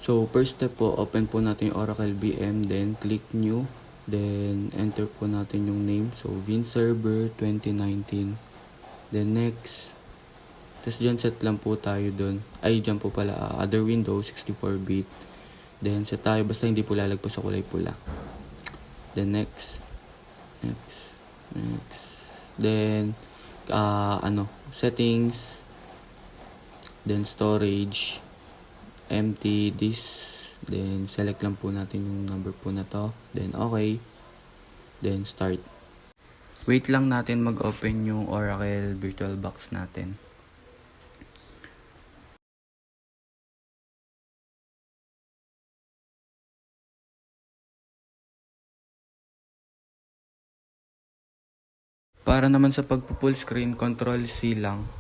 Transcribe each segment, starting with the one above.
So, first step po, open po natin yung Oracle VM, then click New, then enter po natin yung name. So, WinServer 2019. Then next, tapos dyan set lang po tayo dun. Ay, dyan po pala, other window, 64-bit. Then set tayo, basta hindi po lalagpas sa kulay pula. Then next. Then, settings. Then storage. Empty this. Then select lang po natin yung number po na to. Then okay. Then start. Wait lang natin mag-open yung Oracle VirtualBox natin. Para naman sa pagpo-full screen, Control C lang.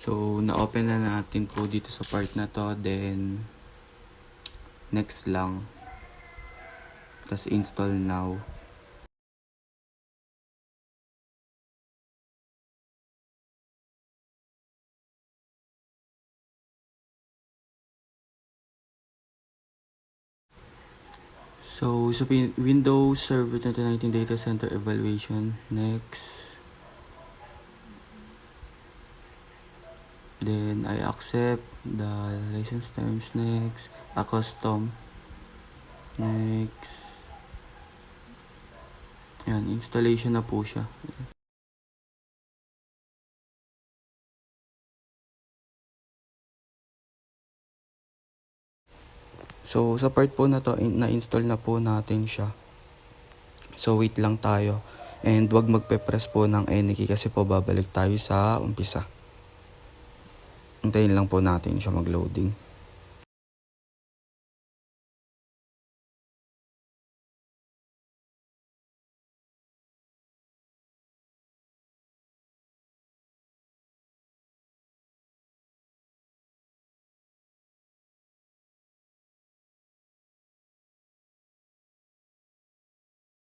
So, na-open na natin po dito sa part na to. Then, next lang. Tapos install now. So, sa Windows Server 2019 Data Center Evaluation. Next. Then, I accept the license terms. Next. A custom. Next. Yan, installation na po siya. So, sa part po na to, na-install na po natin siya. So, wait lang tayo. And wag magpe-press po ng any key kasi po babalik tayo sa umpisa. Hintayin lang po natin siya mag-loading.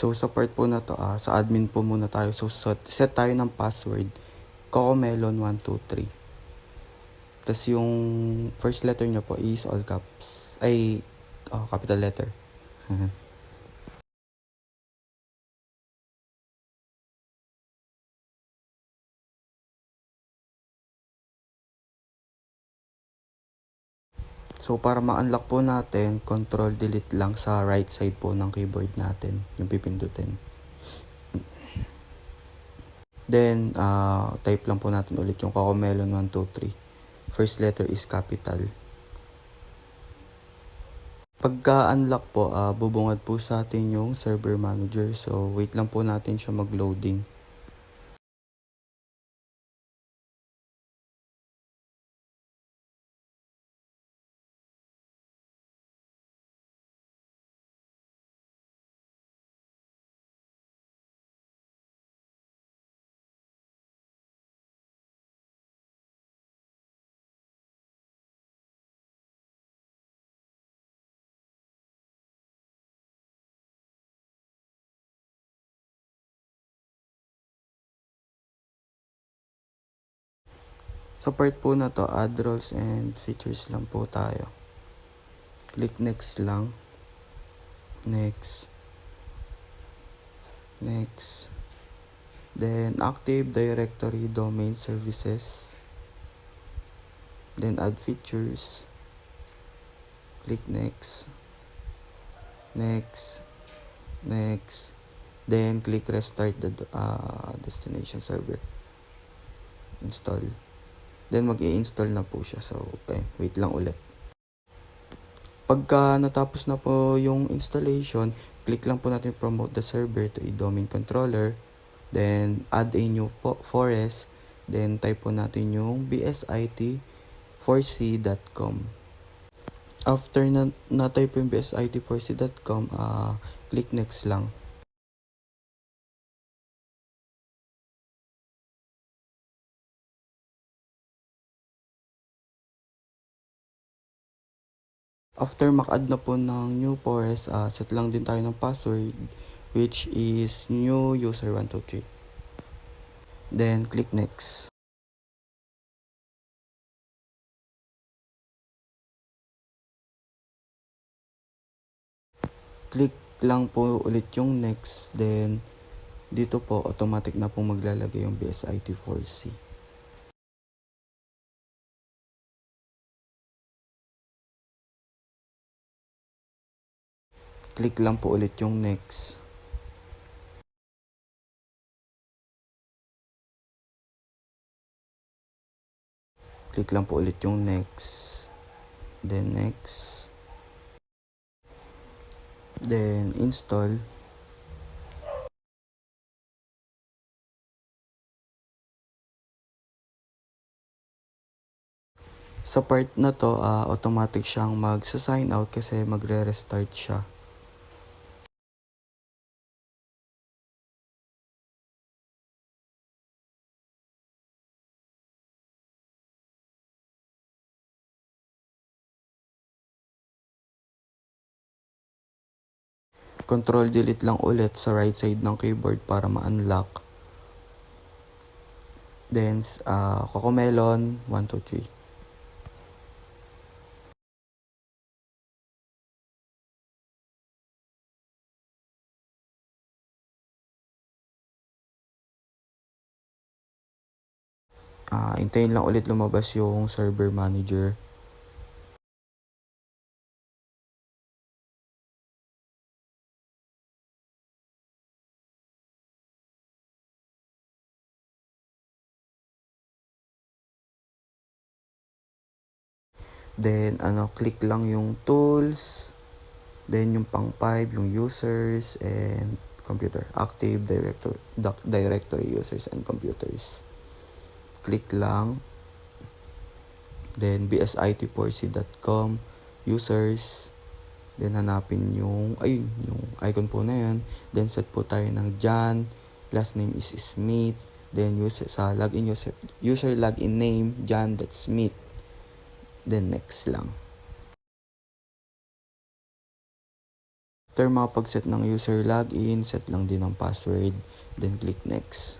So, sa part po na to, sa admin po muna tayo. So, set tayo ng password. Cocomelon123. Tapos yung first letter niya po is all caps. Ay, capital letter. So, para ma-unlock po natin, Control-Delete lang sa right side po ng keyboard natin, yung pipindutin. Then, type lang po natin ulit yung Cocomelon123. First letter is capital. Pagka-unlock po, bubungad po sa atin yung server manager. So, wait lang po natin siya mag-loading. Sa part po na to, add roles and features lang po tayo. Click next lang. Next. Then, active directory domain services. Then, add features. Click next. Then, click restart the destination server. Install. Then, mag-i-install na po siya. So, wait lang ulit. Pagka natapos na po yung installation, click lang po natin promote the server to a domain controller. Then, add a new forest. Then, type po natin yung bsit4c.com. After na-type yung bsit4c.com, click next lang. After mak-add na po ng new forest, set lang din tayo ng password which is new user 123. Then click next. Click lang po ulit yung next, then dito po automatic na po maglalagay yung BSIT4C. Click lang po ulit yung next. Click lang po ulit yung next. Then next. Then install. Sa part na to, automatic siyang magsa-sign out kasi magre-restart siya. Control delete lang ulit sa right side ng keyboard para ma-unlock. Then, Cocomelon 123. Hintayin lang ulit lumabas yung server manager. Then, click lang yung tools. Then, yung pang 5, yung users and computer. Active directory users and computers. Click lang. Then, bsit4c.com users. Then, hanapin yung icon po na yan. Then, set po tayo ng Jan. Last name is Smith. Then, sa login user login name, Jan.Smith. Then, next lang. After makapag-set ng user login, set lang din ng password. Then, click next.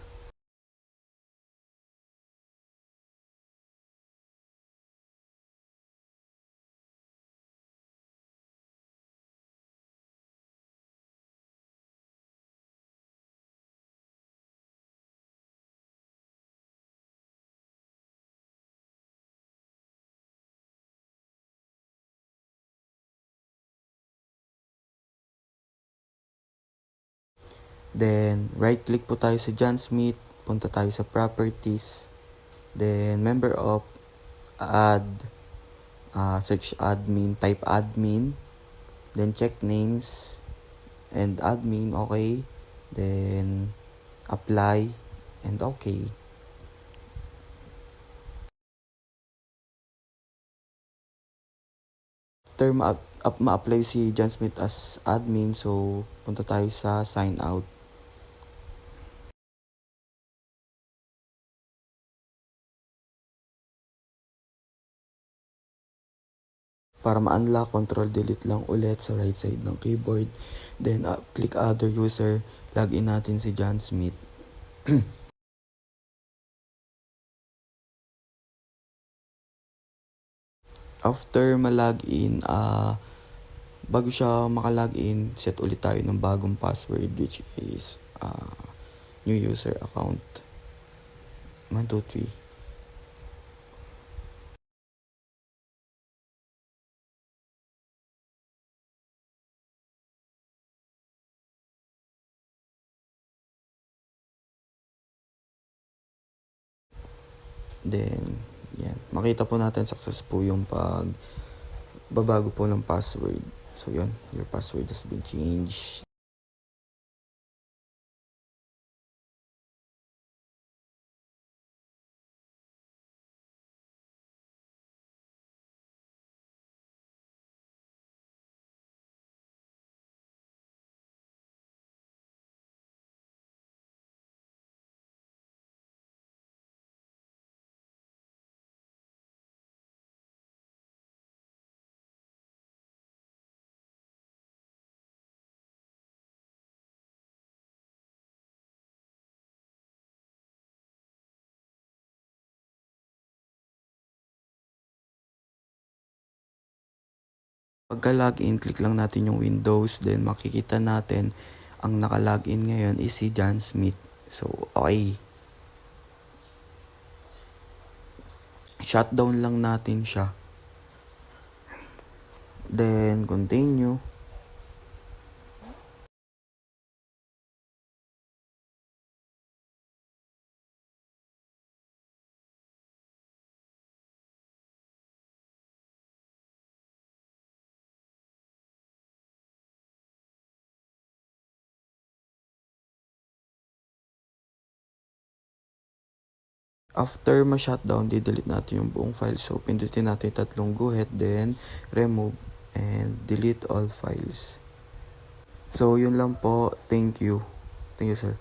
Then, right-click po tayo sa John Smith. Punta tayo sa Properties. Then, Member of, Add. Search admin, type admin. Then, check names and admin, okay. Then, apply and okay. After ma-apply si John Smith as admin, so punta tayo sa sign out. Para ma-unlock, control delete lang ulit sa right side ng keyboard. Then, click other user. Login natin si John Smith. After ma-login, bago siya maka-login, set ulit tayo ng bagong password which is new user account 123. Then, yan. Makita po natin success po yung babago po ng password. So, yun. Your password has been changed. Pagka-login, click lang natin yung Windows, then makikita natin ang naka-login ngayon is si John Smith. So, okay. Shutdown lang natin siya. Then, continue. After ma-shutdown, di-delete natin yung buong file. So, pindutin natin tatlong guhit, then remove and delete all files. So, yun lang po. Thank you. Thank you, sir.